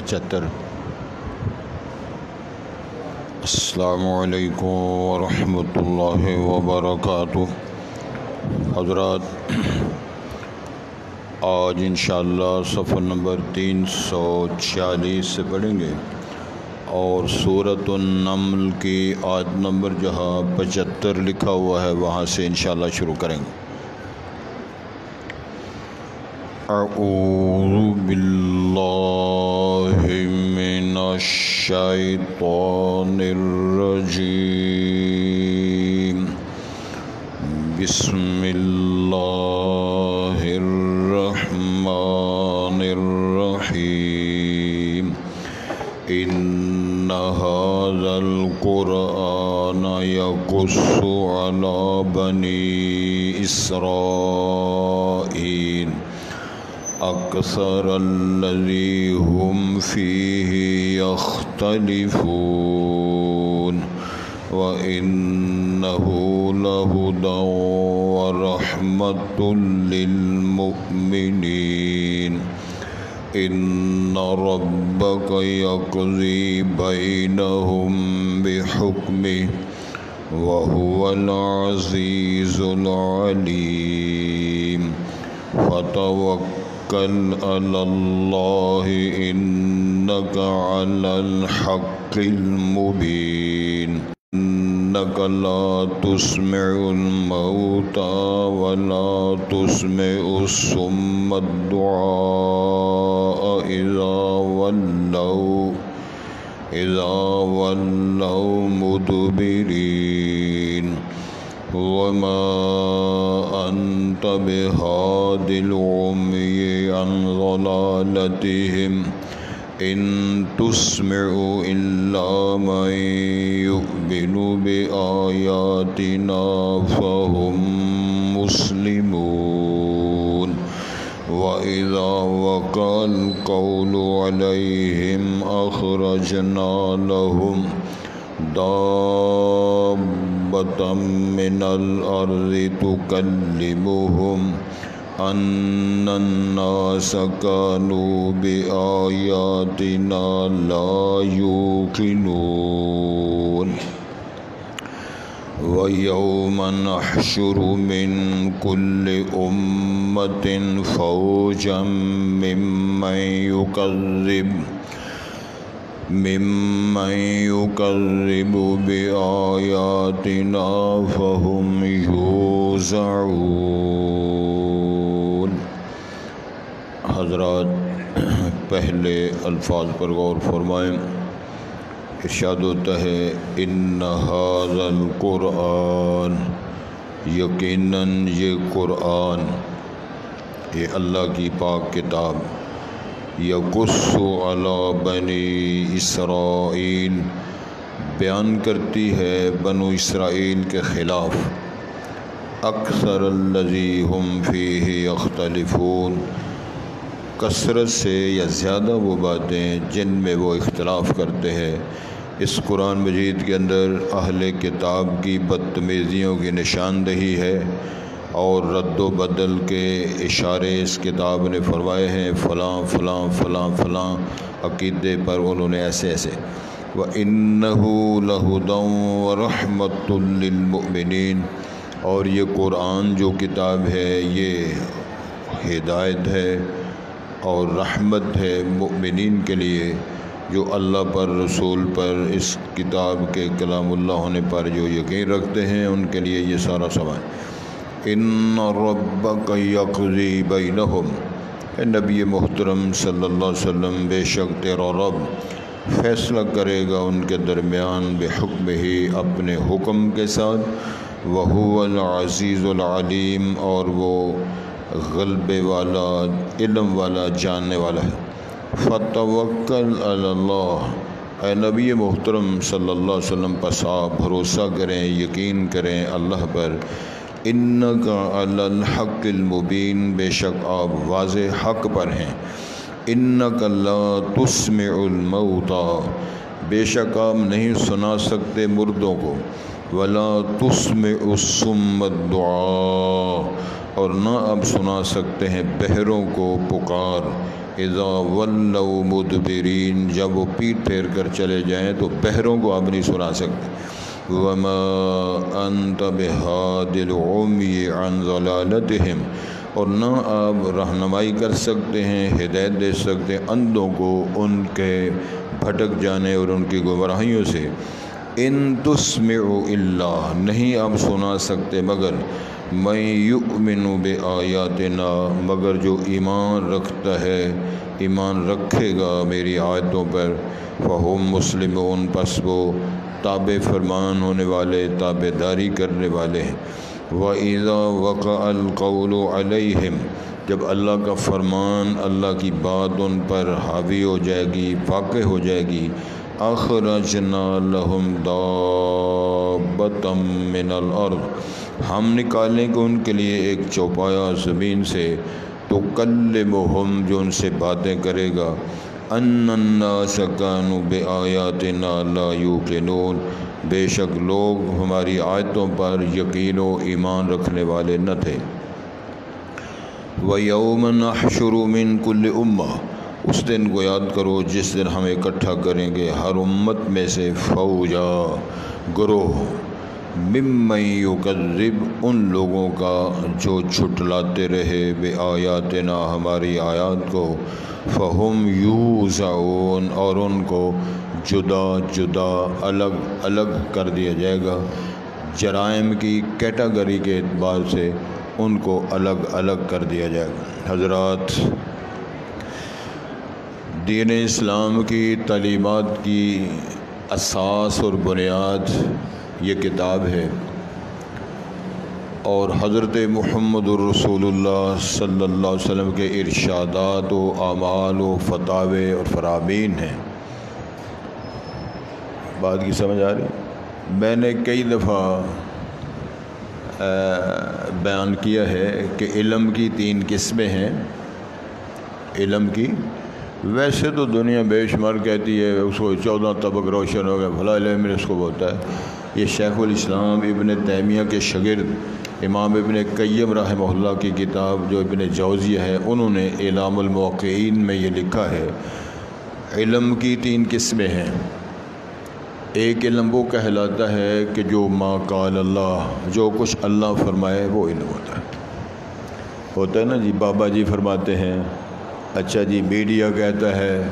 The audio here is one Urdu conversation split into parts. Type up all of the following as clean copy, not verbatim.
75۔ السلام علیکم ورحمۃ اللہ وبرکاتہ۔ حضرات، آج انشاءاللہ صفحہ نمبر 346 سے پڑھیں گے اور سورۃ النمل کی آیت نمبر جہاں 75 لکھا ہوا ہے وہاں سے انشاءاللہ شروع کریں گے۔ اعوذ باللہ من الشیطان الرجیم، بسم اللہ الرحمن الرحیم۔ ان ھذا القرآن یقص علی بنی اسرائیل اکثر الذی هم فیہ یختلفون وَإِنَّهُ لَهُدًى وَرَحْمَةٌ لِّلْمُؤْمِنِينَ۔ إِنَّ رَبَّكَ يَقْضِي بَيْنَهُم بِحُكْمِهِ وَهُوَ الْعَزِيزُ الْعَلِيمُ۔ فَتَوَكَّلْ عَلَى اللَّهِ إِنَّكَ عَلَى الْحَقِّ الْمُبِينِ۔ إنك لا تسمع الموتى ولا تسمع الصم الدعاء إذا ولوا مدبرين، وما أنت بهاد العمي عن ضلالتهم، إن تسمع إلا من يؤمن بآياتنا فهم مسلمون، وإذا وقع القول عليهم أخرجنا لهم دابة من الأرض تكلمهم أن الناس كانوا بآياتنا لا يوقنون۔ ويوم نحشر من كل أمة فوجا ممن يكذب بآياتنا فهم يوزعون۔ حضرات، پہلے الفاظ پر غور فرمائیں۔ ارشاد ہوتا ہے ان ھذا القرآن، یقیناً یہ قرآن، یہ اللہ کی پاک کتاب، یقص علی بنی اسرائیل، بیان کرتی ہے بنو اسرائیل کے خلاف، اکثر الذی هم فیہ یختلفون، کثرت سے یا زیادہ وہ باتیں جن میں وہ اختلاف کرتے ہیں۔ اس قرآن مجید کے اندر اہل کتاب کی بدتمیزیوں کی نشاندہی ہے اور رد و بدل کے اشارے اس کتاب نے فرمائے ہیں، فلاں فلاں فلاں فلاں عقیدے پر انہوں نے ایسے ایسے۔ وَإِنَّهُ لَهُدًى وَرَحْمَةٌ لِّلْمُؤْمِنِينَ، اور یہ قرآن جو کتاب ہے یہ ہدایت ہے اور رحمت ہے مؤمنین کے لیے، جو اللہ پر، رسول پر، اس کتاب کے کلام اللہ ہونے پر جو یقین رکھتے ہیں ان کے لیے یہ سارا سامان۔ ان ربک یقضی بینہم، اے نبی محترم صلی اللہ علیہ وسلم، بے شک تیرا رب فیصلہ کرے گا ان کے درمیان بحکم ہی، اپنے حکم کے ساتھ، وہو العزیز العلیم، اور وہ غلبے والا، علم والا، جاننے والا ہے۔ فتوکل علی اللہ، اے نبی محترم صلی اللہ علیہ وسلم، پس آپ بھروسہ کریں، یقین کریں اللہ پر، انک علی الحق المبین، بے شک آپ واضح حق پر ہیں۔ انک لا تسمع الموتى، بے شک آپ نہیں سنا سکتے مردوں کو، ولا تسمع الصم الدعاء، اور نہ آپ سنا سکتے ہیں بہروں کو پکار، اذا ولوا مدبرین، جب وہ پیٹ پھیر کر چلے جائیں تو بہروں کو آپ نہیں سنا سکتے۔ وما انت بہاد العمی عن ضلالتہم، اور نہ آپ رہنمائی کر سکتے ہیں، ہدایت دے سکتے ہیں اندھوں کو ان کے بھٹک جانے اور ان کی گمراہیوں سے۔ ان تسمع الا، نہیں آپ سنا سکتے مگر من یؤمن بآیاتنا، مگر جو ایمان رکھتا ہے، ایمان رکھے گا میری آیتوں پر، فہم مسلمون، پس وہ تابع فرمان ہونے والے، تابع داری کرنے والے ہیں۔ وَإِذَا وَقَعَ الْقَوْلُ عَلَيْهِمْ، جب اللہ کا فرمان، اللہ کی بات ان پر حاوی ہو جائے گی، واقع ہو جائے گی، اخرجنا لهم دابة من الارض، ہم نکالیں گے ان کے لیے ایک چوپایا زمین سے، تکلمہم، جو ان سے باتیں کرے گا، ان الناس كانوا بآیاتنا لا یوقنون، بے شک لوگ ہماری آیتوں پر یقین و ایمان رکھنے والے نہ تھے۔ وَيَوْمَ نَحْشُرُ مِنْ كُلِّ أُمَّةٍ، اس دن کو یاد کرو جس دن ہم اکٹھا کریں گے ہر امت میں سے فوجا، گروہ، ممن یکذب، ان لوگوں کا جو چھٹلاتے رہے، بآیاتنا، ہماری آیات کو، فہم یوزعون، اور ان کو جدا جدا، الگ الگ کر دیا جائے گا، جرائم کی کیٹاگری کے اعتبار سے ان کو الگ الگ کر دیا جائے گا۔ حضرات، دین اسلام کی تعلیمات کی اساس اور بنیاد یہ کتاب ہے، اور حضرت محمد الرسول اللہ صلی اللہ علیہ وسلم کے ارشادات و اعمال و فتاوے اور فرامین ہیں۔ بات کی سمجھ آ رہی؟ میں نے کئی دفعہ بیان کیا ہے کہ علم کی 3 قسمیں ہیں۔ علم کی ویسے تو دنیا بے شمار کہتی ہے، اس کو 14 طبق روشن ہو گیا، بھلا علم اس کو بولتا ہے۔ یہ شیخ الاسلام ابن تیمیہ کے شاگرد امام ابن قیم رحمہ اللہ کی کتاب جو ابن جوزیہ ہے، انہوں نے اعلام الموقعین میں یہ لکھا ہے، علم کی 3 قسمیں ہیں۔ ایک علم وہ کہلاتا ہے کہ جو ما قال اللہ، جو کچھ اللہ فرمائے وہ علم ہوتا ہے نا جی۔ بابا جی فرماتے ہیں، اچھا جی میڈیا کہتا ہے،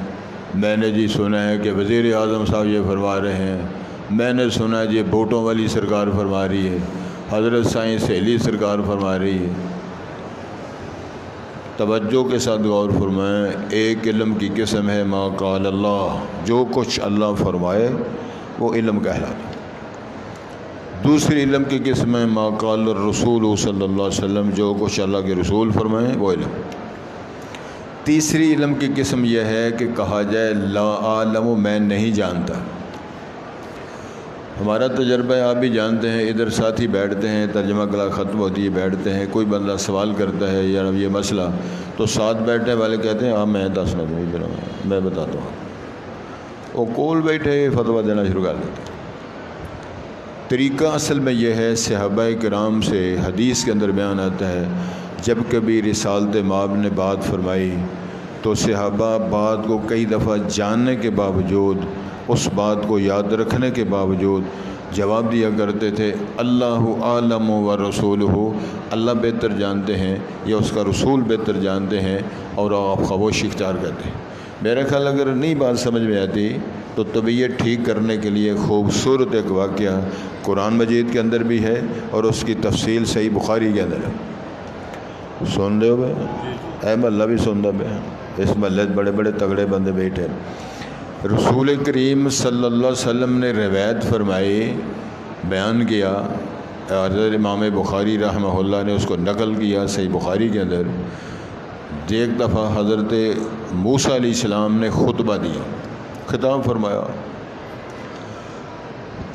میں نے جی سنا ہے کہ وزیر اعظم صاحب یہ فرما رہے ہیں، میں نے سنا ہے جی بوٹوں والی سرکار فرما رہی ہے، حضرت سائیں سہیلی سرکار فرما رہی ہے۔ توجہ کے ساتھ غور فرمائیں، ایک علم کی قسم ہے ما قال اللہ، جو کچھ اللہ فرمائے وہ علم کہلاتا ہے۔ دوسری علم کی قسم ہے ما قال الرسول صلی اللہ علیہ وسلم، جو کچھ اللہ کے رسول فرمائیں وہ علم۔ تیسری علم کی قسم یہ ہے کہ کہا جائے لا عالم، میں نہیں جانتا۔ ہمارا تجربہ ہے، آپ بھی جانتے ہیں، ادھر ساتھی بیٹھتے ہیں، ترجمہ کلاس ختم ہوتی ہے، بیٹھتے ہیں، کوئی بندہ سوال کرتا ہے یا یہ مسئلہ، تو ساتھ بیٹھنے والے کہتے ہیں ہاں میں دسنا دوں، ادھر میں بتاتا ہوں، وہ کول بیٹھے فتویٰ دینا شروع کر دیتے ہیں۔ طریقہ اصل میں یہ ہے، صحابہ کرام سے حدیث کے اندر بیان آتا ہے، جب کبھی رسالت مآب نے بات فرمائی تو صحابہ بات کو کئی دفعہ جاننے کے باوجود، اس بات کو یاد رکھنے کے باوجود جواب دیا کرتے تھے، اللہ عالم و رسولہ، اللہ بہتر جانتے ہیں یا اس کا رسول بہتر جانتے ہیں، اور آپ خاموشی اختیار کرتے ہیں۔ میرا خیال اگر نہیں بات سمجھ میں آتی تو طبیعت ٹھیک کرنے کے لیے خوبصورت ایک واقعہ قرآن مجید کے اندر بھی ہے، اور اس کی تفصیل صحیح بخاری کے اندر ہے۔ سن رہے ہو بھائی؟ اے محلہ بھی سن رہا بھائی، اس محلے بڑے بڑے تگڑے بندے بیٹھے۔ رسول کریم صلی اللہ علیہ وسلم نے روایت فرمائی، بیان کیا، حضرت امام بخاری رحمہ اللہ نے اس کو نقل کیا صحیح بخاری کے اندر۔ ایک دفعہ حضرت موسیٰ علیہ السلام نے خطبہ دیا، خطاب فرمایا،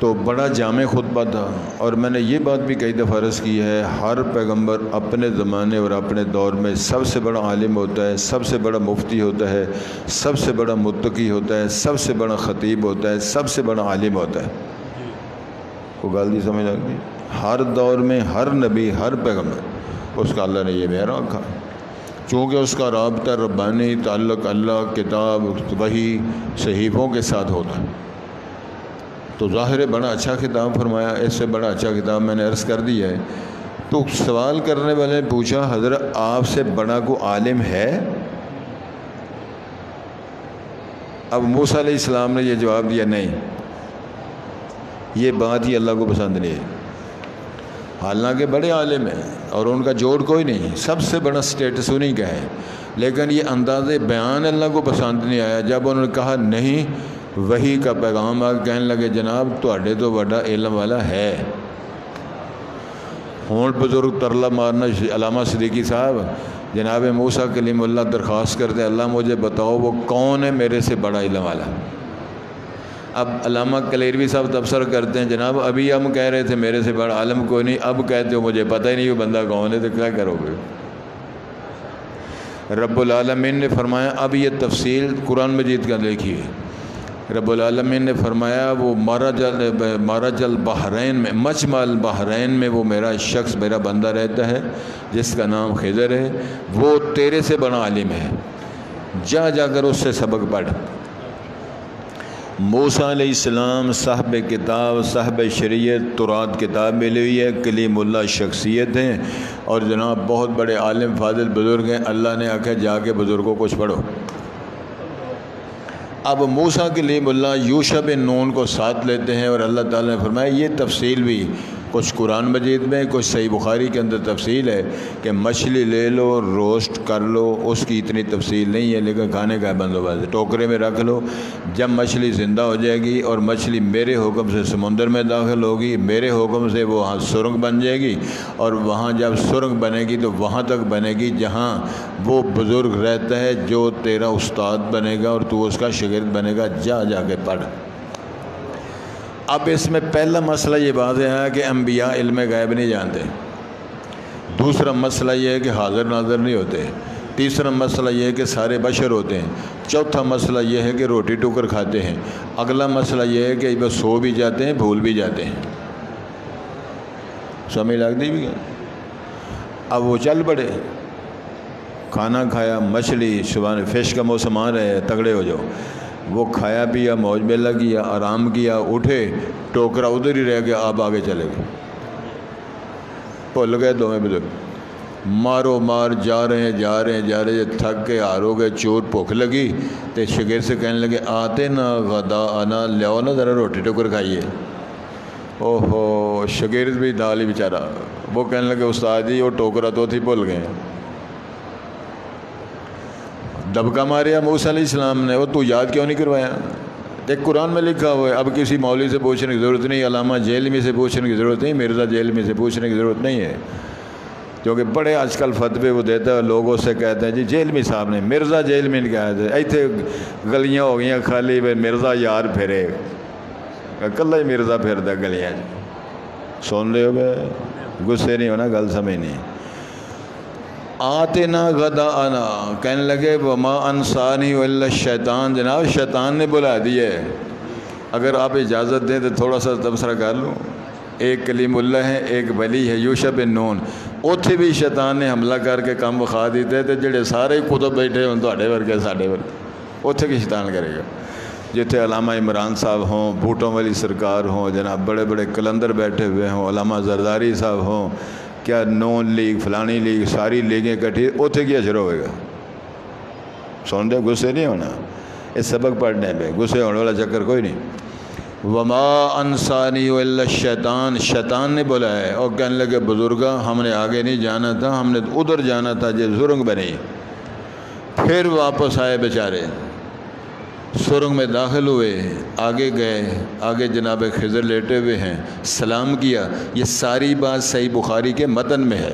تو بڑا جامع خطبہ تھا، اور میں نے یہ بات بھی کئی دفعہ عرض کی ہے، ہر پیغمبر اپنے زمانے اور اپنے دور میں سب سے بڑا عالم ہوتا ہے، سب سے بڑا مفتی ہوتا ہے، سب سے بڑا متقی ہوتا ہے، سب سے بڑا خطیب ہوتا ہے، سب سے بڑا عالم ہوتا ہے۔ کوئی غلطی سمجھ آ گئی؟ ہر دور میں ہر نبی، ہر پیغمبر، اس کا اللہ نے یہ معیار رکھا۔ چونکہ اس کا رابطہ ربانی تعلق اللہ، کتاب، وحی، صحیفوں کے ساتھ ہوتا ہے، تو ظاہر ہے بڑا اچھا خطاب فرمایا، اس سے بڑا اچھا خطاب میں نے عرض کر دیا ہے۔ تو سوال کرنے والے نے پوچھا حضرت آپ سے بڑا کو عالم ہے؟ اب موسیٰ علیہ السلام نے یہ جواب دیا نہیں، یہ بات ہی اللہ کو پسند نہیں ہے، حالانکہ بڑے عالم ہیں اور ان کا جوڑ کوئی نہیں، سب سے بڑا سٹیٹس انہیں کا ہے، لیکن یہ انداز بیان اللہ کو پسند نہیں آیا۔ جب انہوں نے کہا نہیں، وحی کا پیغام آ کہنے لگے جناب تواڈے تو بڑا علم والا ہے۔ ہون بزرگ ترلا مارنا علامہ صدیقی صاحب، جناب موسیٰ کلیم اللہ درخواست کرتے ہیں اللہ مجھے بتاؤ وہ کون ہے میرے سے بڑا علم والا۔ اب علامہ کلیروی صاحب تبصرہ کرتے ہیں جناب ابھی ہم کہہ رہے تھے میرے سے بڑا عالم کوئی نہیں، اب کہتے ہو مجھے پتہ ہی نہیں وہ بندہ کون ہے، تو کیا کرو گے؟ رب العالمین نے فرمایا اب یہ تفصیل قرآن مجید کا لکھی ہے۔ رب العالمین نے فرمایا وہ مارج البحرین میں، مجمع البحرین میں وہ میرا شخص، میرا بندہ رہتا ہے جس کا نام خضر ہے، وہ تیرے سے بڑا عالم ہے، جا کر اس سے سبق پڑھ۔ موسیٰ علیہ السلام صاحب کتاب، صاحب شریعت، تورات کتاب ملی ہوئی ہے، کلیم اللہ شخصیت ہیں اور جناب بہت بڑے عالم فاضل بزرگ ہیں۔ اللہ نے آخر جا کے بزرگوں کچھ پڑھو۔ اب موسیٰ کلیم اللہ یوشع بن نون کو ساتھ لیتے ہیں اور اللہ تعالیٰ نے فرمایا یہ تفصیل بھی کچھ قرآن مجید میں، کچھ صحیح بخاری کے اندر تفصیل ہے کہ مچھلی لے لو، روسٹ کر لو، اس کی اتنی تفصیل نہیں ہے، لیکن کھانے کا بندوبست ٹوکرے میں رکھ لو، جب مچھلی زندہ ہو جائے گی اور مچھلی میرے حکم سے سمندر میں داخل ہوگی، میرے حکم سے وہ وہاں سرنگ بن جائے گی، اور وہاں جب سرنگ بنے گی تو وہاں تک بنے گی جہاں وہ بزرگ رہتا ہے جو تیرا استاد بنے گا اور تو اس کا شاگرد بنے گا، جا کے پڑھ۔ اب اس میں پہلا مسئلہ یہ واضح ہے کہ انبیاء علم غیب نہیں جانتے، دوسرا مسئلہ یہ ہے کہ حاضر ناظر نہیں ہوتے، تیسرا مسئلہ یہ ہے کہ سارے بشر ہوتے ہیں، چوتھا مسئلہ یہ ہے کہ روٹی ٹوکر کھاتے ہیں، اگلا مسئلہ یہ ہے کہ وہ سو بھی جاتے ہیں، بھول بھی جاتے ہیں۔ سمجھ لگتی بھی گیا؟ اب وہ چل پڑے، کھانا کھایا، مچھلی، صبح فش کا موسم آ رہا ہے، تگڑے ہو جاؤ، وہ کھایا پیا، موج میلہ کیا، آرام کیا، اٹھے، ٹوکرا ادھر ہی رہ گیا، آپ آگے چلے گئے، بھول گئے دونوں بزرگ، مارو مار جا رہے ہیں، تھک کے ہار ہو گئے، چور بھوک لگی تو شاگرد سے کہنے لگے آتے نا غدا آنا، لیاؤ نا ذرا روٹی ٹوکر کھائیے۔ اوہو شاگرد بھی دالی بیچارہ، وہ کہنے لگے استاد جی وہ ٹوکرا تو تھی بھول گئے۔ دبکا ماریا موسیٰ علیہ السلام نے، وہ تو یاد کیوں نہیں کروایا؟ ایک قرآن میں لکھا ہوا ہے، اب کسی مولوی سے پوچھنے کی ضرورت نہیں، علامہ جیلمی سے پوچھنے کی ضرورت نہیں، مرزا جیلمی سے پوچھنے کی ضرورت نہیں ہے، کیونکہ بڑے آج کل فتوے وہ دیتا ہے، لوگوں سے کہتے ہیں جی جیلمی صاحب نے، مرزا جیلمی نے کہا تھا، ایتھے گلیاں ہو گئیاں خالی مرزا یار پھرے، کلہ ہی مرزا پھرتا گلیاں، سن رہے ہو گئے، غصے نہیں ہونا، گل سمجھ نہیں۔ آتے نا غدا آنا، کہنے لگے وما انسانی الا الشیطان، جناب شیطان نے بلا دیے، اگر آپ اجازت دیں تو تھوڑا سا تبصرہ کر لوں۔ ایک کلیم اللہ ہے، ایک ولی ہے یوشع بن نون، اتھے بھی شیطان نے حملہ کر کے کام وکھا دیتے تھے، جڑے سارے کتب بیٹھے ہوں تواڈے ورگے ساڈے ورگے، اتھے کی شیطان کرے گا؟ جتھے علامہ عمران صاحب ہوں، بھوٹوں والی سرکار ہوں، جناب بڑے بڑے کلندر بیٹھے ہوئے ہوں، علامہ زرداری صاحب ہوں، کیا نون لیگ فلانی لیگ ساری لیگیں کٹھی، اتھے کی اثر ہوئے گا؟ سن دے، غصے نہیں ہونا اس سبق پڑھنے پہ، غصے ہونے والا چکر کوئی نہیں۔ وما انسانی الا الشیطان، شیطان نے بولا ہے، اور کہنے لگے بزرگا ہم نے آگے نہیں جانا تھا، ہم نے ادھر جانا تھا جو سرنگ بنی، پھر واپس آئے بیچارے، سرنگ میں داخل ہوئے، آگے گئے، آگے جناب خضر لیٹے ہوئے ہیں، سلام کیا، یہ ساری بات صحیح بخاری کے متن میں ہے،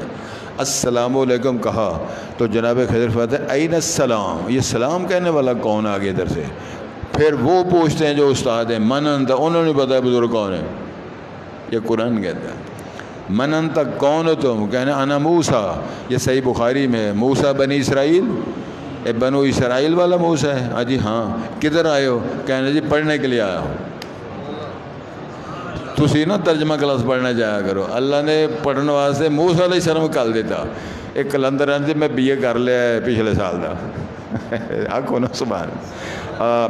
السلام علیکم کہا تو جناب خضر فرماتے ہیں این السلام، یہ سلام کہنے والا کون آگے ادھر سے؟ پھر وہ پوچھتے ہیں جو استاد ہیں من انت، انہوں نے بتایا بزرگ کون ہے، یہ قرآن کہتا ہے من انت کون ہو تم، کہنا انا موسیٰ، یہ صحیح بخاری میں، موسیٰ بنی اسرائیل، بنو اسرائیل والا موسیٰ ہے؟ ہاں جی ہاں، کدھر آئے ہو؟ کہنے جی پڑھنے کے لیے آیا ہوں۔ تسی نا ترجمہ کلاس پڑھنے جایا کرو، اللہ نے پڑھنے واسطے موسیٰ علیہ السلام کل دیتا، ایک کلندر آدھے میں BA کر لیا ہے پچھلے سال دا آکھو نا سبحان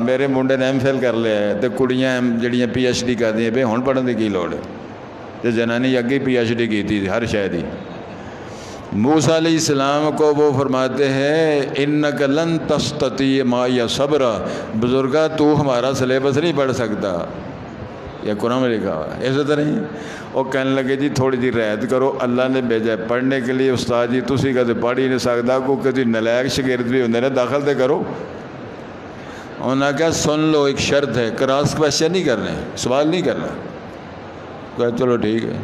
میرے منڈے نے MPhil کر لیا ہے تو کڑیاں جڑیاں PhD کر دیا بھائی ہون پڑھن دی کی لوڑ ہے تو جنانی اگے PhD کی تھی ہر شاید ہی۔ موسیٰ علیہ السلام کو وہ فرماتے ہیں انک لن تستطیع معی صبرا، بزرگا تو ہمارا سلیبس نہیں پڑھ سکتا، یہ قرآن میں لکھا ہوا ہے۔ ایسے طرح ہی وہ کہنے لگے جی تھوڑی جی رعایت کرو، اللہ نے بھیجا ہے پڑھنے کے لیے، استاد جی تسی کدے پڑھ ہی نہیں سکتا، کو کدی نلائق شاگرد بھی ہوندے نے داخل تے کرو۔ انہوں نے کہا سن لو ایک شرط ہے، کراس کویسچن نہیں کرنے، سوال نہیں کرنا۔ کہا چلو ٹھیک ہے۔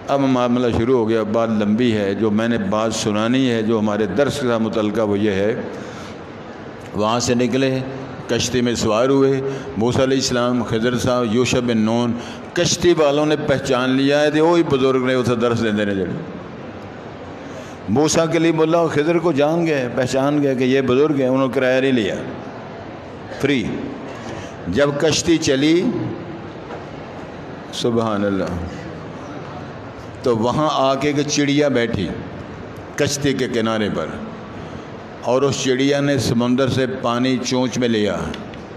اب معاملہ شروع ہو گیا، بات لمبی ہے، جو میں نے بات سنانی ہے جو ہمارے درس کا متعلقہ وہ یہ ہے۔ وہاں سے نکلے، کشتی میں سوار ہوئے، موسیٰ علیہ السلام، خضر صاحب، یوشع بن نون، کشتی والوں نے پہچان لیا ہے کہ وہی بزرگ نے اسے درس دیندے نے جڑے موسیٰ کلیم اللہ اور خضر کو جان گئے، پہچان گئے کہ یہ بزرگ ہیں، انہوں نے کرایہ نہیں لیا، فری۔ جب کشتی چلی سبحان اللہ تو وہاں آ کے ایک چڑیا بیٹھی کشتی کے کنارے پر، اور اس چڑیا نے سمندر سے پانی چونچ میں لیا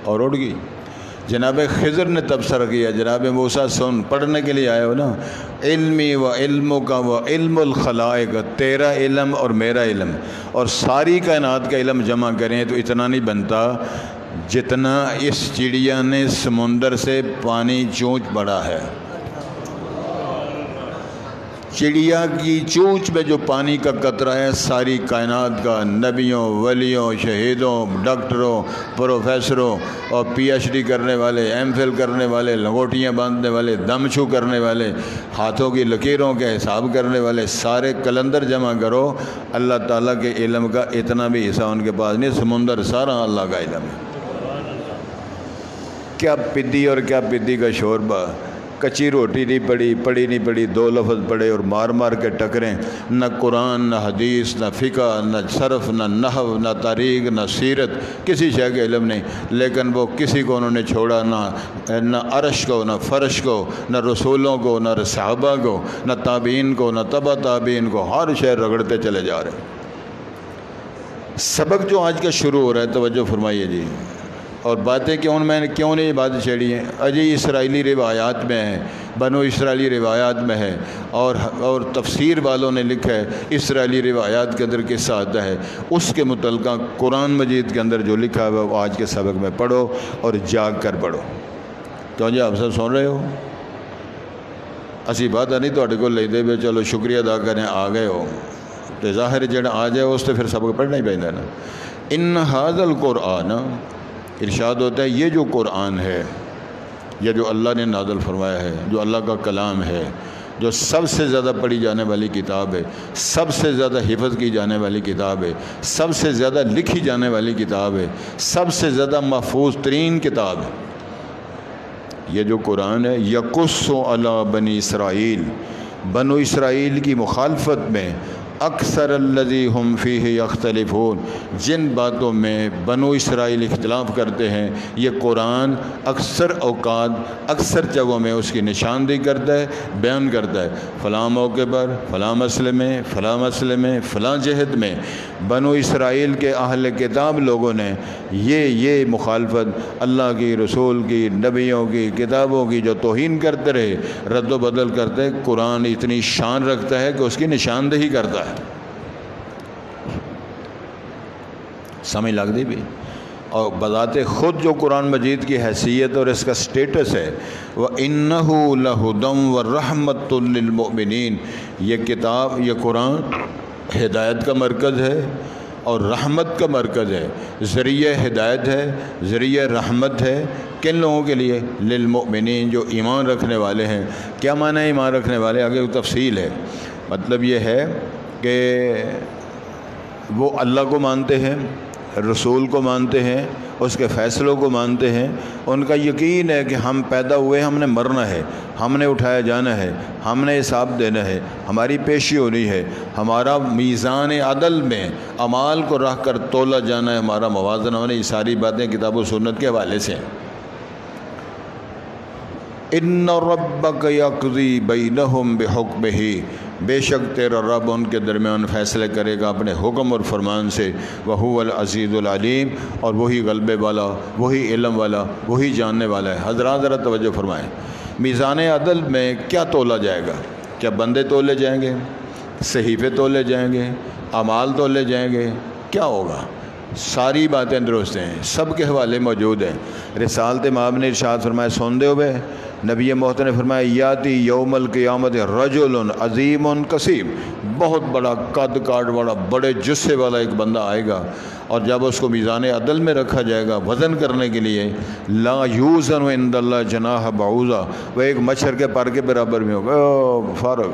اور اڑ گئی۔ جناب خضر نے تبصرہ کیا، جناب موسیٰ سن، پڑھنے کے لیے آئے ہو نا، علمی و علم کا و علم الخلائق، تیرا علم اور میرا علم اور ساری کائنات کا علم جمع کریں تو اتنا نہیں بنتا جتنا اس چڑیا نے سمندر سے پانی چونچ بڑھا ہے۔ چڑیا کی چونچ میں جو پانی کا قطرہ ہے ساری کائنات کا، نبیوں، ولیوں، شہیدوں، ڈاکٹروں، پروفیسروں اور PhD کرنے والے، MPhil کرنے والے، لنگوٹیاں باندھنے والے، دم چھو کرنے والے، ہاتھوں کی لکیروں کے حساب کرنے والے، سارے کلندر جمع کرو، اللہ تعالیٰ کے علم کا اتنا بھی حصہ ان کے پاس نہیں۔ سمندر سارا اللہ کا علم ہے۔ کیا پدی اور کیا پدی کا شوربہ، کچی روٹی نہیں پڑھی نہیں پڑھی، دو لفظ پڑھے اور مار مار کے ٹکریں، نہ قرآن نہ حدیث نہ فقہ نہ صرف نہ نحو نہ تاریخ نہ سیرت، کسی شے کے علم نہیں، لیکن وہ کسی کو انہوں نے چھوڑا نہ عرش کو نہ فرش کو، نہ رسولوں کو نہ صحابہ کو نہ تابعین کو نہ تبع تابعین کو، ہر شے رگڑتے چلے جا رہے ہیں۔ سبق جو آج کا شروع ہو رہا ہے توجہ فرمائیے جی، اور باتیں میں نے کیوں نہیں یہ باتیں چھیڑی ہیں، اجی اسرائیلی روایات میں ہے، بنو اسرائیلی روایات میں ہے، اور تفسیر والوں نے لکھا ہے اسرائیلی روایات کے اندر قصہ آتا ہے، اس کے متعلقہ قرآن مجید کے اندر جو لکھا ہے وہ آج کے سبق میں پڑھو اور جاگ کر پڑھو۔ تو جی آپ سب سن رہے ہو، اسی بات نہیں تو کو لے دے بے چلو شکریہ ادا کریں آ گئے ہو، تو ظاہر جڑا آ جائے اس سے پھر سبق پڑھنا ہی پہنتا ہے نا۔ ان ھذا القرآن، ارشاد ہوتا ہے یہ جو قرآن ہے، یہ جو اللہ نے نازل فرمایا ہے، جو اللہ کا کلام ہے، جو سب سے زیادہ پڑھی جانے والی کتاب ہے، سب سے زیادہ حفظ کی جانے والی کتاب ہے، سب سے زیادہ لکھی جانے والی کتاب ہے، سب سے زیادہ محفوظ ترین کتاب ہے، یہ جو قرآن ہے، یقص علی بنی اسرائیل، بنو اسرائیل کی مخالفت میں، اکثر الذی ہم فیہ یختلفون، جن باتوں میں بنو اسرائیل اختلاف کرتے ہیں، یہ قرآن اکثر اوقات اکثر جگہوں میں اس کی نشاندہی کرتا ہے، بیان کرتا ہے، فلاں موقع پر فلاں مسئلے میں فلاں مسئلے میں فلاں جہت میں بنو اسرائیل کے اہل کتاب لوگوں نے یہ مخالفت اللہ کی، رسول کی، نبیوں کی، کتابوں کی جو توہین کرتے رہے، رد و بدل کرتے، قرآن اتنی شان رکھتا ہے کہ اس کی نشاندہی کرتا ہے۔ سمجھ لگ دی بھی، اور بذات خود جو قرآن مجید کی حیثیت اور اس کا سٹیٹس ہے، وَإِنَّهُ لَهُدًى وَرَحْمَةٌ لِّلْمُؤْمِنِينَ، یہ کتاب، یہ قرآن ہدایت کا مرکز ہے اور رحمت کا مرکز ہے، ذریعہ ہدایت ہے، ذریعہ رحمت ہے، کن لوگوں کے لیے؟ للمؤمنین، جو ایمان رکھنے والے ہیں۔ کیا معنی ہے ایمان رکھنے والے؟ آگے تفصیل ہے، مطلب یہ ہے کہ وہ اللہ کو مانتے ہیں، رسول کو مانتے ہیں، اس کے فیصلوں کو مانتے ہیں، ان کا یقین ہے کہ ہم پیدا ہوئے، ہم نے مرنا ہے، ہم نے اٹھایا جانا ہے، ہم نے حساب دینا ہے، ہماری پیشی ہونی ہے، ہمارا میزان عدل میں اعمال کو رکھ کر تولا جانا ہے، ہمارا موازنہ ہونا، یہ ساری باتیں کتاب و سنت کے حوالے سے ہیں۔ ان ربک یقضی بینہم بحکمہ، بے شک تیرا رب ان کے درمیان فیصلے کرے گا اپنے حکم اور فرمان سے، وہو العزیز العلیم، اور وہی غلبے والا، وہی علم والا، وہی جاننے والا ہے۔ حضرات ذرا توجہ فرمائیں، میزان عدل میں کیا تولا جائے گا؟ کیا بندے تولے جائیں گے؟ صحیفے تولے جائیں گے؟ اعمال تولے جائیں گے؟ کیا ہوگا؟ ساری باتیں درست ہیں، سب کے حوالے موجود ہیں۔ رسالت مآب نے ارشاد فرمایا، سن دے ہوئے نبی محترم نے فرمایا، یاتی یوم القیامت رجل عظیم کثیم، بہت بڑا قد کاٹ والا، بڑے جسے والا ایک بندہ آئے گا، اور جب اس کو میزان عدل میں رکھا جائے گا وزن کرنے کے لیے، لا یوزن عند اللہ جناح بعوضہ، وہ ایک مچھر کے پر کے برابر میں ہوگا، فارغ۔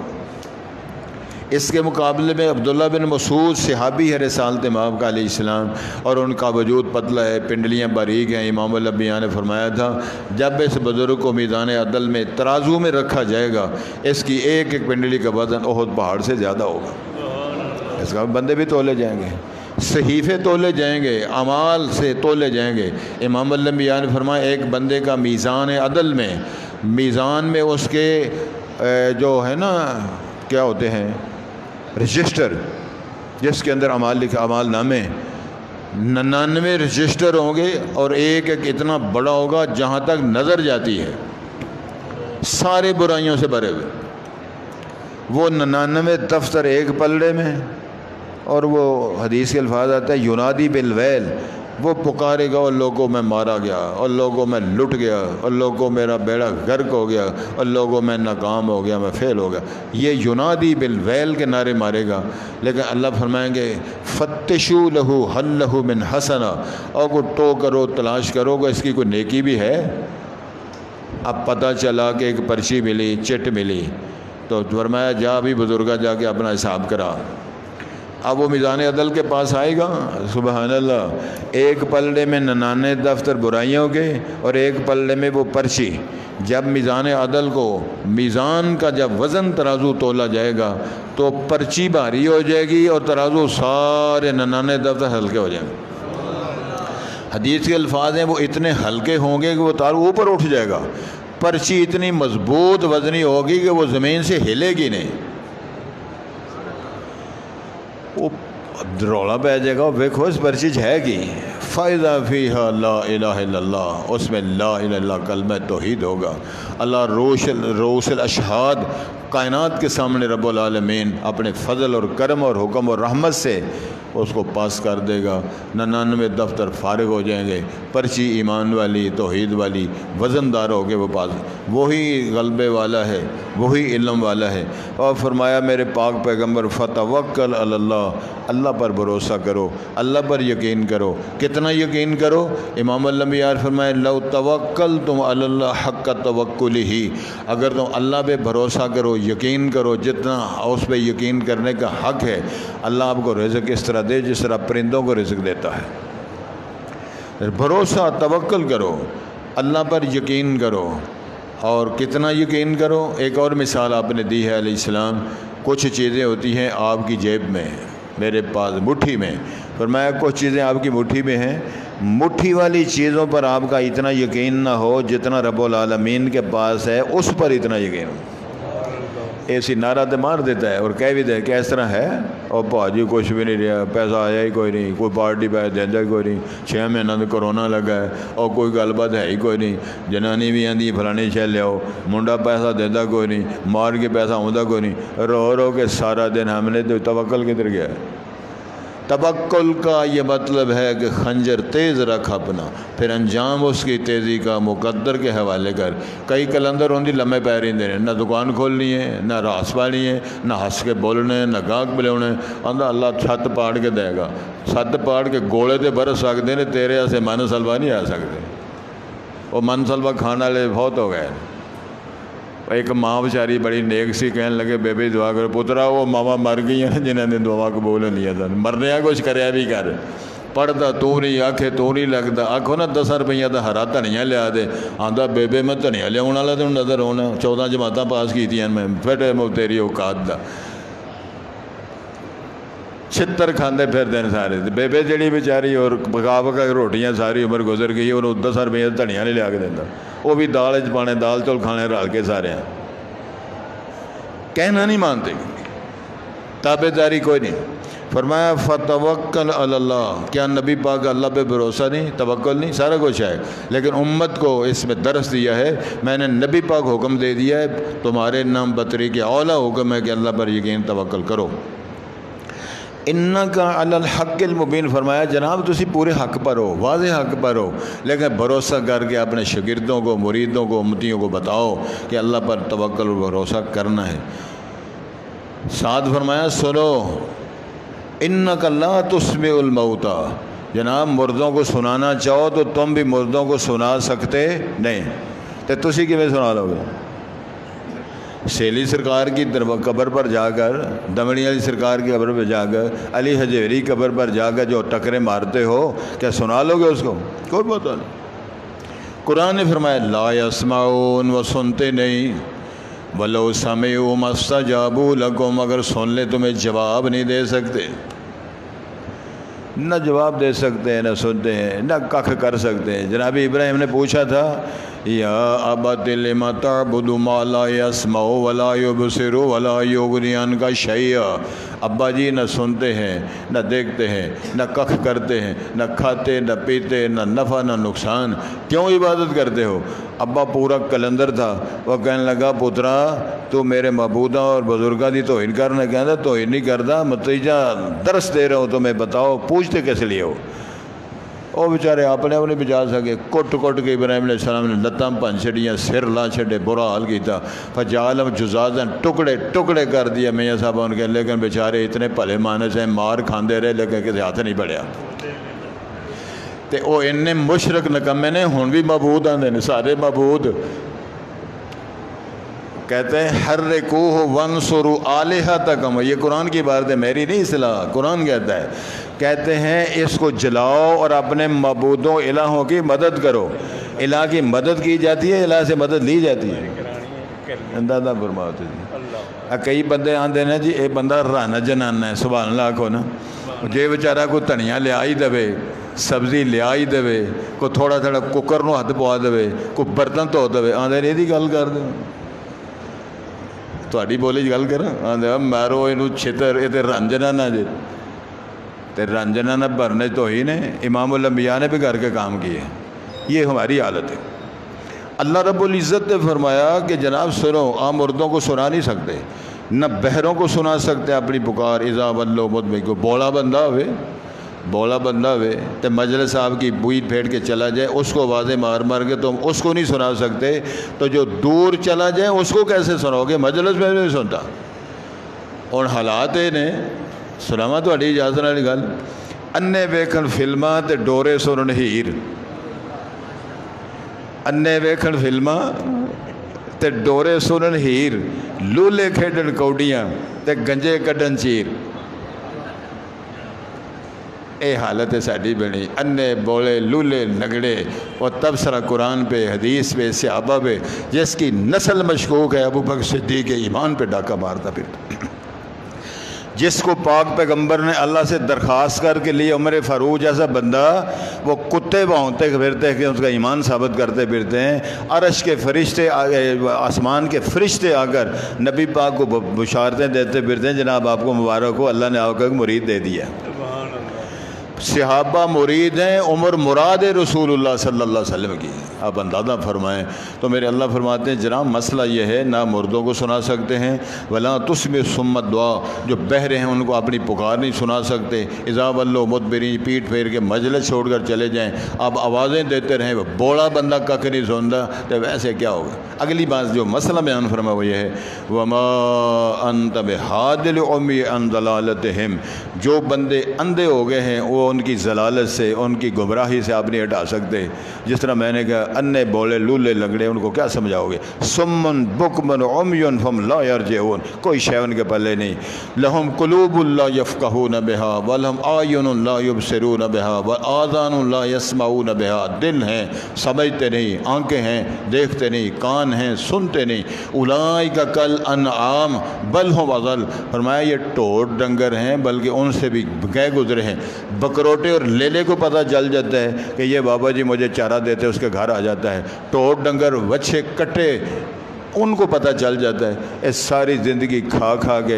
اس کے مقابلے میں عبداللہ بن مسعود صحابی ہے رسالت مآب کا علیہ السلام، اور ان کا وجود پتلا ہے، پنڈلیاں باریک ہیں۔ امام الانبیاء نے فرمایا تھا، جب اس بزرگ کو میزان عدل میں ترازو میں رکھا جائے گا، اس کی ایک ایک پنڈلی کا وزن احد پہاڑ سے زیادہ ہوگا۔ اس کا بندے بھی تولے جائیں گے، صحیفے تولے جائیں گے، اعمال سے تولے جائیں گے۔ امام الانبیاء نے فرمایا، ایک بندے کا میزان عدل میں، میزان میں اس کے جو ہے نا کیا ہوتے ہیں، رجسٹر، جس کے اندر اعمال لکھا، اعمال نامے 99 رجسٹر ہوں گے، اور ایک ایک اتنا بڑا ہوگا جہاں تک نظر جاتی ہے، سارے برائیوں سے بھرے ہوئے۔ وہ 99 دفتر ایک پلڑے میں، اور وہ حدیث کے الفاظ آتا ہے، ینادی بالویل، وہ پکارے گا، اور لوگوں میں مارا گیا، اور لوگوں میں لٹ گیا، اور لوگوں میرا بیڑا غرق ہو گیا، اور لوگوں میں ناکام ہو گیا، میں فیل ہو گیا۔ یہ ینادی بالویل کے نعرے مارے گا، لیکن اللہ فرمائیں گے فتشوا لہو حل لہو من حسنہ، اور کو ٹو کرو، تلاش کرو کہ اس کی کوئی نیکی بھی ہے۔ اب پتہ چلا کہ ایک پرچی ملی، چٹ ملی، تو فرمایا جا بھی بزرگا، جا کے اپنا حساب کرا۔ اب وہ میزان عدل کے پاس آئے گا، سبحان اللہ، ایک پلڑے میں 99 دفتر برائیوں کے، اور ایک پلڑے میں وہ پرچی۔ جب میزان عدل کو، میزان کا جب وزن ترازو تولا جائے گا، تو پرچی بھاری ہو جائے گی، اور ترازو سارے 99 دفتر ہلکے ہو جائیں گے۔ حدیث کے الفاظ ہیں، وہ اتنے ہلکے ہوں گے کہ وہ تارو اوپر اٹھ جائے گا، پرچی اتنی مضبوط وزنی ہوگی کہ وہ زمین سے ہلے گی نہیں۔ وہ رولا پہ جائے گا، ویکھو اس پرچی ہے کی فائدہ فیہا لا الہ الا اللہ، اس میں لا الہ الا اللہ کلمہ توحید ہوگا۔ اللہ روش الاشہاد، کائنات کے سامنے رب العالمین اپنے فضل اور کرم اور حکم اور رحمت سے اس کو پاس کر دے گا۔ 99 دفتر فارغ ہو جائیں گے، پرچی ایمان والی، توحید والی، وزن دار ہو کے وہ پاس، وہی غلبے والا ہے، وہی علم والا ہے۔ اور فرمایا میرے پاک پیغمبر فتوکل علی اللہ، اللہ پر بھروسہ کرو، اللہ پر یقین کرو۔ کتنا یقین کرو؟ امام الانبیاء فرمائے لو توکلتم علی اللہ حق توکلہ، اگر تم اللہ پہ بھروسہ کرو، یقین کرو جتنا اس پہ یقین کرنے کا حق ہے، اللہ آپ کو رزق اس طرح دے جس طرح پرندوں کو رزق دیتا ہے۔ بھروسہ، توکل کرو، اللہ پر یقین کرو۔ اور کتنا یقین کرو؟ ایک اور مثال آپ نے دی ہے علیہ السلام، کچھ چیزیں ہوتی ہیں آپ کی جیب میں، میرے پاس مٹھی میں، فرمایا کچھ چیزیں آپ کی مٹھی میں ہیں، مٹھی والی چیزوں پر آپ کا اتنا یقین نہ ہو جتنا رب العالمین کے پاس ہے، اس پر اتنا یقین ہو۔ ایسی نعرہ تو مار دیتا ہے اور کہہ بھی دے کہ اس طرح ہے، اور بھاجی کچھ بھی نہیں رہا، پیسہ آیا ہی کوئی نہیں، کوئی پارٹی پیسہ دینا کوئی نہیں، 6 مہینہ تو کرونا لگا ہے، اور کوئی گل بات ہے ہی کوئی نہیں، جنانی بھی آندی فلانی شے لیاؤ، منڈا پیسہ دیتا کوئی نہیں، مار کے پیسہ آتا کوئی نہیں، رو رو کے سارا دن ہم نے تو توکل کدھر گیا ہے۔ توکل کا یہ مطلب ہے کہ خنجر تیز رکھ اپنا، پھر انجام اس کی تیزی کا مقدر کے حوالے کر۔ کئی کلندر ہوندی لمحے پیر ہی دے رہے، نہ دکان کھولنی ہے، نہ راس پانی ہے، نہ ہنس کے بولنے، نہ گاہک بلاؤنے، آندا اللہ چھت پاڑ کے دے گا، چھت پاڑ کے گوڑے تے برس سکتے ہیں، تیرے سے من سلوا نہیں آ سکتے۔ وہ من سلوا کھانے والے بہت ہو گئے۔ ایک ماں بیچاری بڑی نیک سی کہنے لگے بے دعا کرو، پترا وہ ماما مر گئی ہیں جنہوں نے دعا قبول نہیں تھا، مرنے کچھ کریا بھی کر، پڑھتا تو نہیں، آکھے تو نہیں لگتا، آکھو نا 10 روپیہ کا ہرا دھنیا لیا دے، آندا بے میں دھنیا لیا والا تو نظر ہونا، 14 جماعتیں پاس کی میں، پھر تیری اوقات دا چھتر کھاندے پھر دن سارے۔ بے جڑی بیچاری اور پکا پکا روٹیاں ساری عمر گزر گئی، اور 10 روپیہ دھنیا نہیں لیا کے دینا، وہ بھی دال پانے، دال چول کھانے رل کے سارے کہنا نہیں مانتے۔ تابع داری کوئی نہیں. فرمایا فتوکل علی اللہ، کیا نبی پاک اللہ پہ بھروسہ نہیں، توکل نہیں؟ سارا کچھ ہے، لیکن امت کو اس میں درس دیا ہے. میں نے نبی پاک حکم دے دیا ہے، تمہارے نام بطری کے اولا حکم ہے کہ اللہ پر یقین توکل کرو. انکا علی الحق المبین، فرمایا جناب تسی پورے حق پر ہو، واضح حق پر ہو، لیکن بھروسہ کر کے اپنے شاگردوں کو، مریدوں کو، امتیوں کو بتاؤ کہ اللہ پر توکل و بھروسہ کرنا ہے. ساتھ فرمایا سنو، انکا لا تسمع الموتى، جناب مردوں کو سنانا چاہو تو تم بھی مردوں کو سنا سکتے نہیں، تو تسی کیویں سنا لو گے؟ سیلی سرکار کی قبر پر جا کر، دمڑی علی سرکار کی قبر پر جا کر، علی حجویری قبر پر جا کر جو ٹکرے مارتے ہو، کیا سنا لو گے اس کو؟ کوئی پتہ نہیں. قرآن نے فرمایا لا یسمعون، وہ سنتے نہیں. ولو سمعوا ما استجابوا لکم، اگر سن لے تمہیں جواب نہیں دے سکتے، نہ جواب دے سکتے ہیں، نہ سنتے ہیں، نہ کخ کر سکتے ہیں. جناب ابراہیم نے پوچھا تھا یا ابت لم تعبد ما لا يسمع ولا يبصر ولا يغني عنك شيئا، ابا جی نہ سنتے ہیں، نہ دیکھتے ہیں، نہ کخ کرتے ہیں، نہ کھاتے، نہ پیتے، نہ نفع نہ نقصان، کیوں عبادت کرتے ہو؟ ابا پورا کلندر تھا، وہ کہنے لگا پترا تو میرے معبوداں اور بزرگاں دی توہین کرنا، کہنا توہین نہیں کرتا، نتیجہ درس دے رہا ہوں تمہیں، بتاؤ پوچھتے کیسے لیے ہو؟ وہ بیچارے اپنے آپ نہیں بچا سکے، کٹ کٹ کے ابراہیم علیہ السلام نے لتاں پن چھڑیاں، سر لا چھڑے، برا حال کیتا. فجعلہم جذاذا، ٹکڑے ٹکڑے کر دیا میاں صاحب ان کے، لیکن بیچارے اتنے بھلے مانس ہیں، مار کھاندے رہے لیکن کسی ہاتھ نہیں بڑھیا. تے وہ اننے مشرک نکمے نے ہن بھی معبود آندے نے، سارے معبود کہتے ہیں حرکوہ وانصروا آلہتکم، یہ قرآن کی بات ہے، میری نہیں اصطلاح، قرآن کہتا ہے. کہتے ہیں اس کو جلاؤ اور اپنے معبودوں الہوں کی مدد کرو. الہ کی مدد کی جاتی ہے، الہ سے مدد لی جاتی ہے. اندازہ فرماتے جی. کئی بندے آندے نا جی اے بندہ رانا جنانا ہے، سبحان اللہ کو نا، جے بیچارہ کو دھنیا لیا ہی دے، سبزی لیا ہی دے، کو تھوڑا تھوڑا ککر نو ہاتھ پوا دے، کو برتن دھو دے، آندے نے دی گل کر دے. تھوڑی بولی گل کر آندے مارو یہ چھتر، یہ رنجنا نہ جے، تے رنجنا نہ بھرنے تو ہی نے امام الانبیاء نے بھی کر کے کام کیے. یہ ہماری حالت ہے. اللہ رب العزت نے فرمایا کہ جناب سنو، آپ مردوں کو سنا نہیں سکتے، نہ بہروں کو سنا سکتے اپنی پکار. اذا ولوا مدبرین، کو بولا بندہ ہوئے تو مجلس آپ کی بوئی پھیٹ کے چلا جائے، اس کو آوازیں مار مار کے تم اس کو نہیں سنا سکتے، تو جو دور چلا جائے اس کو کیسے سناؤ گے؟ مجلس میں نہیں سنتا. اور حالات یہ نے سناواں تہاڈی اجازت والی گل، انے ویکھن فلماں تے ڈورے سنن ہیر، انے ویکھن فلماں تے ڈورے سنن ہیر، لولے کھیڈن کوڈیاں تے گنجے کڈن چیر. اے حالت ہے ساڈی بنی، انے بولے لولے لگڑے. اور تبصرہ قرآن پہ، حدیث پہ، صحابہ پہ، جس کی نسل مشکوک ہے، ابو بکر صدیق ایمان پہ ڈاکہ مارتا پھرتا، جس کو پاک پیغمبر نے اللہ سے درخواست کر کے لیے، عمر فاروق جیسا بندہ وہ کتے بھونتے پھرتے کہ اس کا ایمان ثابت کرتے پھرتے ہیں. عرش کے فرشتے، آسمان کے فرشتے آ کر نبی پاک کو بشارتیں دیتے پھرتے ہیں، جناب آپ کو مبارک ہو، اللہ نے آپ کو مرید دے دیا. صحابہ مرید ہیں، عمر مراد رسول اللہ صلی اللہ علیہ وسلم کی. آپ اندازہ فرمائیں. تو میرے اللہ فرماتے ہیں جناب مسئلہ یہ ہے، نہ مردوں کو سنا سکتے ہیں، ولا تسمع صم الدعاء، جو بہرے ہیں ان کو اپنی پکار نہیں سنا سکتے. اذا ولوا مدبرین، پیٹ پھیر کے مجلس چھوڑ کر چلے جائیں، آپ آوازیں دیتے رہیں، وہ بوڑا بندہ کک نہیں سنتا، تو ویسے کیا ہوگا؟ اگلی بات جو مسئلہ بیان فرما وہ یہ ہے، وما انت بہاد العمی عن ضلالتہم، جو بندے اندھے ہو گئے ہیں وہ ان کی ضلالت سے، ان کی گمراہی سے آپ نہیں ہٹا سکتے. جس طرح میں نے کہا انے بولے لولے لگڑے، ان کو کیا سمجھاؤ گے؟ سمن بکمن عمی فہم لا یرجعون، کوئی شے ان کے پلے نہیں. لہم قلوب لا یفقہون بہا ولہم اعین لا یبصرون بہا وآذان لا یسمعون بہا، دل ہیں سمجھتے نہیں، آنکھیں ہیں دیکھتے نہیں، کان ہیں سنتے نہیں. اولئک کالانعام بل ہم اضل، فرمایا یہ ٹوٹ ڈنگر ہیں بلکہ ان سے بھی گئے گزرے ہیں. بکروٹے اور لیلے کو پتہ چل جاتا ہے کہ یہ بابا جی مجھے چارہ دیتے، اس کے گھر آ جاتا ہے. ٹوٹ ڈنگر وچھے کٹے ان کو پتہ چل جاتا ہے. اس ساری زندگی کھا کھا کے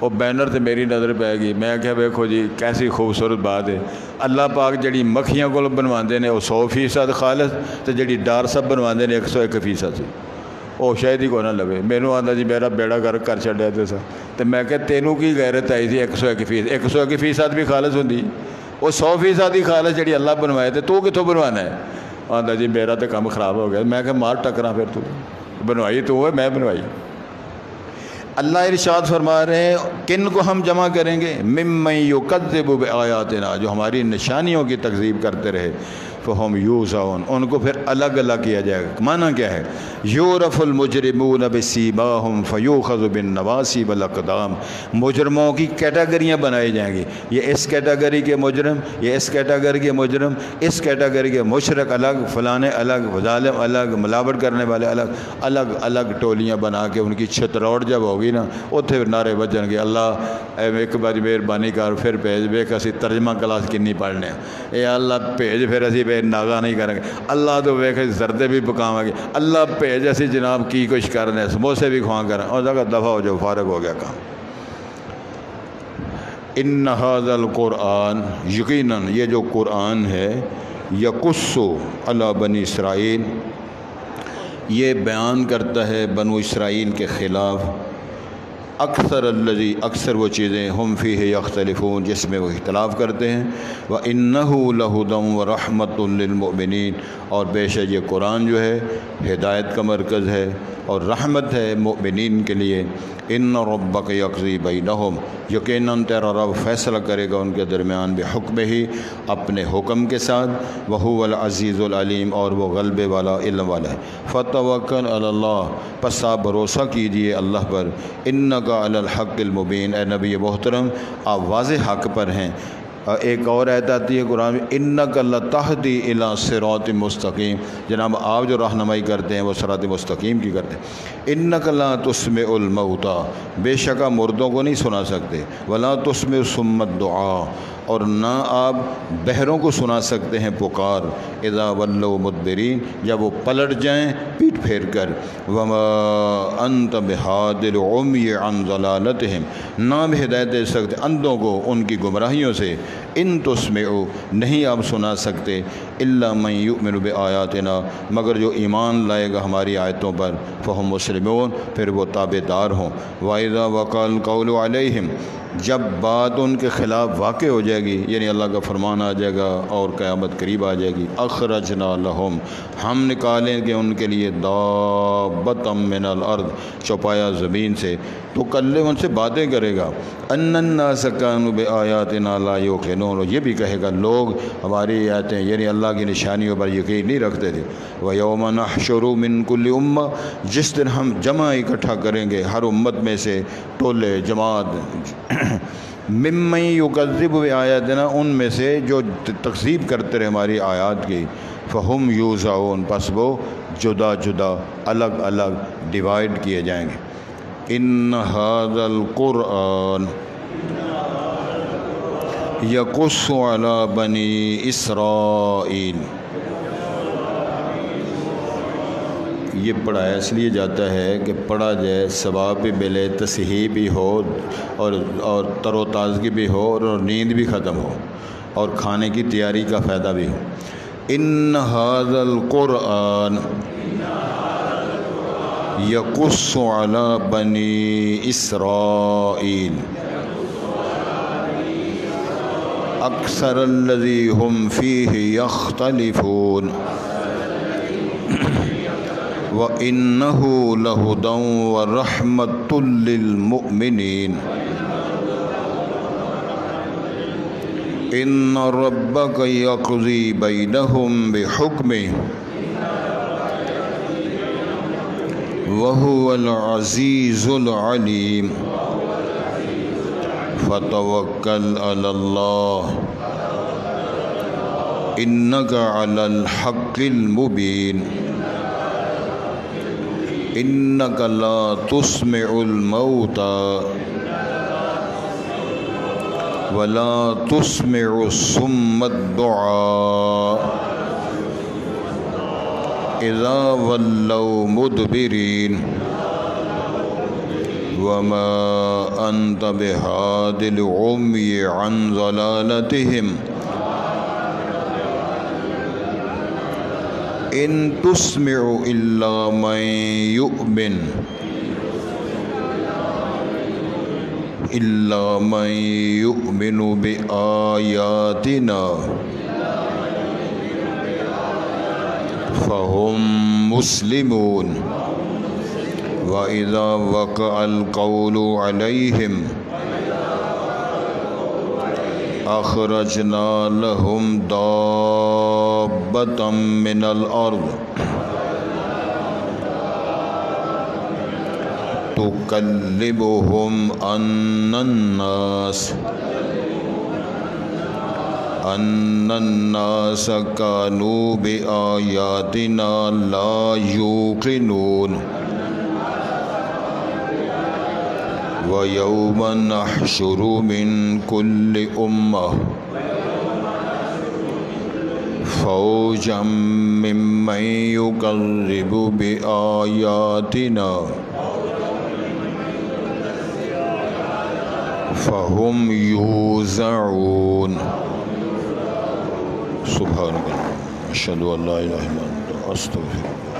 وہ بینر تے میری نظر پی گئی، میں کہا ویکھو جی کیسی خوبصورت بات ہے، اللہ پاک جڑی مکھیاں کو بنواندے نے وہ 100% خالص تے جڑی ڈار سب بنواندے نے 101% سی، وہ شاید ہی کو نہ لگے۔ مینوں آندا جی میرا بیڑا گھر کر چھڈیا تے سا، تے میں کہ تینوں کی غیرت آئی تھی 101%، 101% بھی خالص ہوندی، وہ 100% ہی خالص جڑی اللہ بنوائے تے تو کتوں بنوانا ہے؟ آندا جی میرا تو کام خراب ہو گیا۔ میں کہ مار ٹکراں پھر تو بنوائی تو ہے، میں بنوائی۔ اللہ ارشاد فرما رہے ہیں کن کو ہم جمع کریں گے؟ ممن یکذب بآیاتنا، جو ہماری نشانیوں کی تکذیب کرتے رہے، فہم یوزعون، ان کو پھر الگ الگ کیا جائے گا۔ معنی کیا ہے؟ یعرف المجرمون بسیماہم فیؤخذ بالنواصی والاقدام، مجرموں کی کیٹیگریاں بنائی جائیں گی، یہ اس کیٹیگری کے مجرم، یہ اس کیٹیگری کے مجرم، اس کیٹیگری کے مشرک الگ، فلانے الگ، ظالم الگ، ملاوٹ کرنے والے الگ، الگ الگ ٹولیاں بنا کے ان کی چھتروڑ جب ہوگی نا اتنے نعرے بجن گے، اللہ ایک باری مہربانی کر پھر بھیج، ویک اسی ترجمہ کلاس کنی پڑھنے، اے اللہ بھیج پھر اسی بے ناغا نہیں کریں گے، اللہ تو ویک زردے بھی پکاواں گے، اللہ بھیج اسی جناب کی کچھ کرنے، سموسے بھی کھواں کریں، اور جگہ دفعہ ہو جو فارغ ہو گیا کام۔ ان ھذا القرآن، یقیناً یہ جو قرآن ہے، یقص علی بنی اسرائیل، یہ بیان کرتا ہے بنو اسرائیل کے خلاف، اکثر وہ چیزیں ہم فیہ یختلفون، جس میں وہ اختلاف کرتے ہیں، وَإِنَّهُ لَهُدًى وَرَحْمَةٌ لِّلْمُؤْمِنِينَ، اور بے شک یہ قرآن جو ہے ہدایت کا مرکز ہے اور رحمت ہے مؤمنین کے لیے۔ ان ربک یقضی بینہم، یقیناً تیرا رب فیصلہ کرے گا ان کے درمیان بحکمہ ہی، اپنے حکم کے ساتھ، وہو العزیز العلیم، اور وہ غلبے والا علم والا ہے۔ فتوکل علی اللہ، پس آپ بھروسہ کیجئے اللہ پر، انک علی الحق المبین، اے نبی محترم آپ واضح حق پر ہیں۔ ایک اور آیت آتی ہے قرآن میں، انک لتہدی الی صراط مستقیم، جناب آپ جو رہنمائی کرتے ہیں وہ صراط مستقیم کی کرتے ہیں۔ انک لا تسمع الموتى، بے شک آپ مردوں کو نہیں سنا سکتے، ولا تسمع صم الدعاء، اور نہ آپ بہروں کو سنا سکتے ہیں پکار، اذا ولوا مدبرین، جب وہ پلٹ جائیں پیٹ پھیر کر، وما انت بہاد العمی عن ضلالتہم، نہ بھی ہدایت دے سکتے اندھوں کو ان کی گمراہیوں سے، ان تسمعوا، نہیں آپ سنا سکتے، الا من یؤمن بآیاتنا، مگر جو ایمان لائے گا ہماری آیتوں پر، فہم مسلمون، پھر وہ تابع دار ہوں۔ وَإِذَا وَقَعَ الْقَوْلُ عَلَيْهِمْ، جب بات ان کے خلاف واقع ہو جائے گی، یعنی اللہ کا فرمان آ جائے گا اور قیامت قریب آ جائے گی، اخرجنا لہم، ہم نکالیں گے ان کے لیے دابۃ من الارض، چوپایا زمین سے، تو کلم ان سے باتیں کرے گا، ان الناس کانوا بآیاتنا لا یوقنون، یہ بھی کہے گا لوگ ہماری آیتیں یعنی اللہ کی نشانیوں پر یقین نہیں رکھتے تھے۔ وَيَوْمَ نَحْشُرُ مِن كُلِّ أُمَّةٍ، جس دن ہم جمع اکٹھا کریں گے ہر امت میں سے ٹولے جماعت، ممن یکذب بآیاتنا، ان میں سے جو تکذیب کرتے رہے ہماری آیات کی، فہم یوزعون، پس وہ جدا جدا الگ الگ ڈیوائیڈ کیے جائیں گے۔ ان ھذا القرآن یقص علی بنی اسرائیل، یہ پڑھایا اس لیے جاتا ہے کہ پڑھا جائے، ثواب بھی ملے، تصحیح بھی ہو، اور تر و تازگی بھی ہو، اور نیند بھی ختم ہو، اور کھانے کی تیاری کا فائدہ بھی ہو۔ ان ھذا القرآن یقص علی بنی اسرائیل اکثر الذی ہم فیہ یختلفون وَإِنَّهُ لَهُدًى وَرَحْمَةٌ لِّلْمُؤْمِنِينَ إِنَّ رَبَّكَ يَقْضِي بَيْنَهُمْ بِحُكْمِهِ وَهُوَ الْعَزِيزُ الْعَلِيمُ فَتَوَكَّلْ عَلَى اللَّهِ إِنَّكَ عَلَى الْحَقِّ الْمُبِينِ إِنَّكَ لَا تُسْمِعُ الْمَوْتَى وَلَا تُسْمِعُ الصُّمَّ الدُّعَاءَ إِذَا وَلَّوْا مُدْبِرِينَ وما أنت بهاد العمي عن ضلالتهم إن تسمع إلا من يؤمن بآياتنا فهم مسلمون وإذا وقع القول عليهم أخرجنا لهم دابة من الأرض تكلمهم أن الناس كانوا بآياتنا لا يوقنون ويوم نحشر من كل أمة فوجا ممن يكذب بآياتنا فهم يوزعون سبحانك أشهد أن لا إله إلا أنت أستغفرك